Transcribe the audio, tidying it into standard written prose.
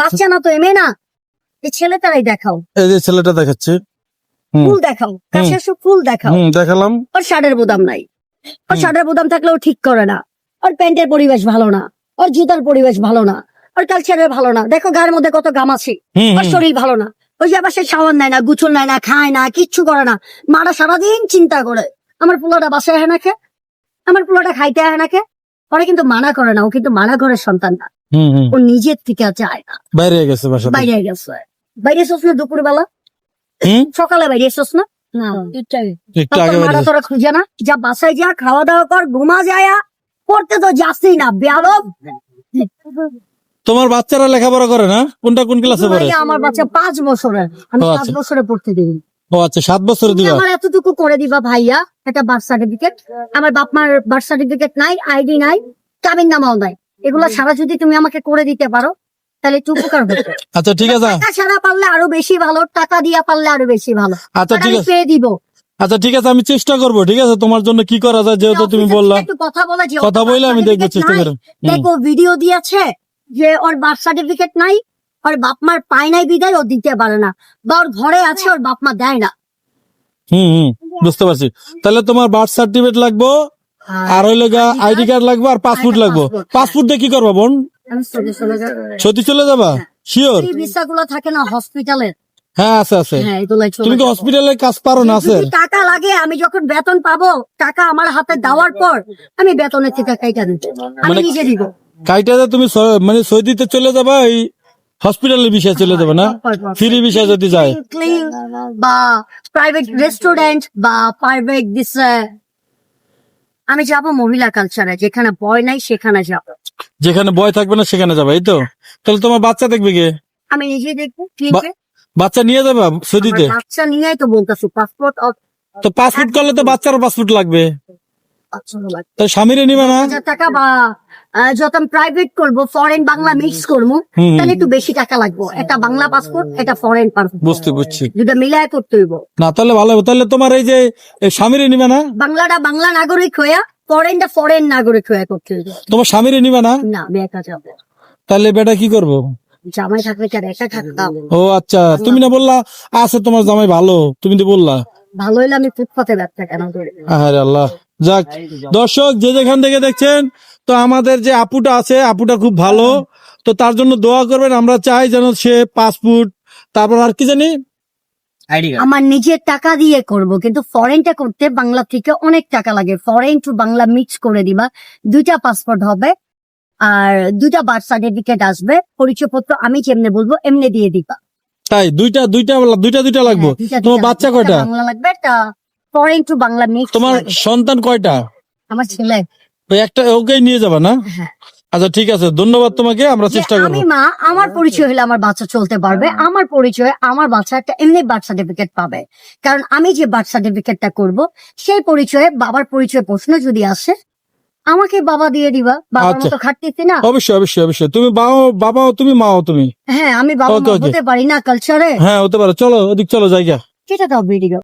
বাচ্চা না তো এমে না, এই ছেলেটারাই দেখাও। এই যে ছেলেটা দেখাচ্ছে, ফুল দেখাও, কাছে এসে ফুল দেখাও। দেখালাম। ওর শার্টের বোতাম নাই, ওর শার্টের বোতাম থাকলেও ঠিক করে না, ওর প্যান্টের পরিবেশ ভালো না, ওর জুতার পরিবেশ ভালো না, ওর কালচারের ভালো না। দেখো গায়ের মধ্যে কত গামাছি, ওর শরীর ভালো না। ওই যে আবার সে শাওয়ার নেয় না, গুছল নেয় না, খায় না, কিচ্ছু করে না। মারা সারাদিন চিন্তা করে আমার পোলাটা বাসায় আহে নাকে, আমার পোলাটা খাইতে আহে নাকে। ওরা কিন্তু মানা করে না, ও কিন্তু মানা করে সন্তান না, ও নিজের থেকে চায় না। বাইরে গেছে, বাইরে গেছে। বাইরে এসোস না দুপুর বেলা, সকালে বাইরে এসোস না? মারা তোরা খুঁজে না? যা বাসায় যা, খাওয়া দাওয়া কর, ঘুমা যায়, পড়তে তো যাচ্ছেই না বেয়াদব। তোমার বাচ্চারা লেখাপড়া করে না? কোনটা কোন ক্লাসে পড়ে? আমার বাচ্চা 5 বছরের, আমি 7 বছরে পড়তে দিই। ও আচ্ছা, 7 বছরে দিবা? আমার এতটুকু করে দিবা ভাইয়া, একটা বার্থ সার্টিফিকেট। আমার বাপ মার বার্থ সার্টিফিকেট নাই, আইডি নাই, কাবিন নামাও নাই। এগুলা ছাড়া যদি তুমি আমাকে করে দিতে পারো তাহলে একটু উপকার হবে। আচ্ছা ঠিক আছে। টাকা ছাড়া পারলে আরো বেশি ভালো, টাকা দিয়া পারলে আরো বেশি ভালো। আচ্ছা ঠিক আছে, পেয়ে দিব। আচ্ছা ঠিক আছে, আমি চেষ্টা করবো। ঠিক আছে, তোমার জন্য কি করা যায়, যেহেতু তুমি বললা। একটু কথা বলে যে কথা বলে আমি দেখবো, চেষ্টা করে। দেখো ভিডিও দিয়েছে যে ওর বার্থ সার্টিফিকেট নাই, ওর বাপ মার পায় নাই বিদায় ও দিতে পারে না, বা ওর ঘরে আছে ওর বাপ মা দেয় না। বুঝতে পারছি। তাহলে তোমার বার্থ সার্টিফিকেট লাগবো, আর হইলে আইডি কার্ড লাগবে, আর পাসপোর্ট লাগবে। পাসপোর্ট দিয়ে কি করবা বোন? সত্যি চলে যাবা? শিওর? ভিসা গুলো থাকে না হসপিটালের? হ্যাঁ আছে আছে। তুমি তো হসপিটালে কাজ পারো না? আছে। টাকা লাগে, আমি যখন বেতন পাবো, টাকা আমার হাতে দেওয়ার পর আমি বেতনের থেকে কাইটা দিতে আমি নিজে দিব। কাইটা তুমি মানে সৌদিতে চলে যাবা, এই হসপিটালের বিষয়ে চলে যাবে না? ফ্রি বিষয় যদি যায়, বা প্রাইভেট রেস্টুরেন্ট বা প্রাইভেট আমি যাব মহিলা কালচারে, যেখানে বয় নাই সেখানে যাব। যেখানে বয় থাকবে না সেখানে যাবে, এই তো? তাহলে তোমার বাচ্চা দেখবে কে? আমি নিজে দেখবো। বাচ্চা নিয়ে যাবে সৌদিতে? বাচ্চা নিয়েই তো বলতেছি, পাসপোর্ট। তো পাসপোর্ট করলে তো বাচ্চারও পাসপোর্ট লাগবে, তো স্বামীরে নিবে না? টাকা বা যখন প্রাইভেট করবো, ফরেন বাংলা মিক্স করবো, তাহলে একটু বেশি টাকা লাগবে। একটা বাংলা পাসপোর্ট, একটা ফরেন পাসপোর্ট, বুঝতে পারছি। দুটা মিলায় করতে হইব না, তাহলে ভালো হবে। তাহলে তোমার এই যে স্বামীরে নিবে না? বাংলাটা বাংলা নাগরিক হইয়া, ফরেনটা ফরেন নাগরিক হইয়া করতে হইব। তোমার স্বামীরে নিবে না? না, আমি একা যাবো। তাহলে বেটা কি করবো? জামাই থাকলে কি আর একা থাকতাম? ও আচ্ছা, তুমি না বললা আছে তোমার জামাই ভালো, তুমি তো বললা। ভালো হইলে আমি ফুটপাতে ব্যবসা কেন করি? আরে আল্লাহ। যাক দর্শক, যে যেখান থেকে দেখছেন, তো আমাদের যে আপুটা আছে, আপুটা খুব ভালো, তো তার জন্য দোয়া করবেন। আমরা চাই যেন সে পাসপোর্ট, তারপর আর কি জানি আমার নিজের টাকা দিয়ে করব, কিন্তু ফরেনটা করতে বাংলা থেকে অনেক টাকা লাগে। ফরেন টু বাংলা মিক্স করে দিবা, 2টা পাসপোর্ট হবে আর 2টা বার্থ সার্টিফিকেট আসবে। পরিচয়পত্র আমি যেমনে বলবো এমনি দিয়ে দিবা। তাই? দুইটা লাগবে। তোমার বাচ্চা কয়টা? বাংলা লাগবে, একটা ফরেন টু বাংলা মিক্স। তোমার সন্তান কয়টা? আমার ছেলে। ওই একটা, ওকেই নিয়ে যাবা না? আচ্ছা ঠিক আছে, ধন্যবাদ তোমাকে, আমরা চেষ্টা করবো। আমি মা, আমার পরিচয় হলে আমার বাচ্চা চলতে পারবে। আমার পরিচয়, আমার বাচ্চা একটা এমনি বার্থ সার্টিফিকেট পাবে, কারণ আমি যে বার্থ সার্টিফিকেটটা করব সেই পরিচয়ে বাবার পরিচয় প্রশ্ন যদি আসে, আমাকে বাবা দিয়ে দিবা। বাবার মতো খাটতেছি না। অবশ্যই অবশ্যই অবশ্যই, তুমি বাবাও তুমি, মাও তুমি। হ্যাঁ, আমি বাবা হতে পারি না কালচারে? হ্যাঁ হতে পারো। চলো ওদিক, চলো জায়গা। কেটে দাও ভিডিও।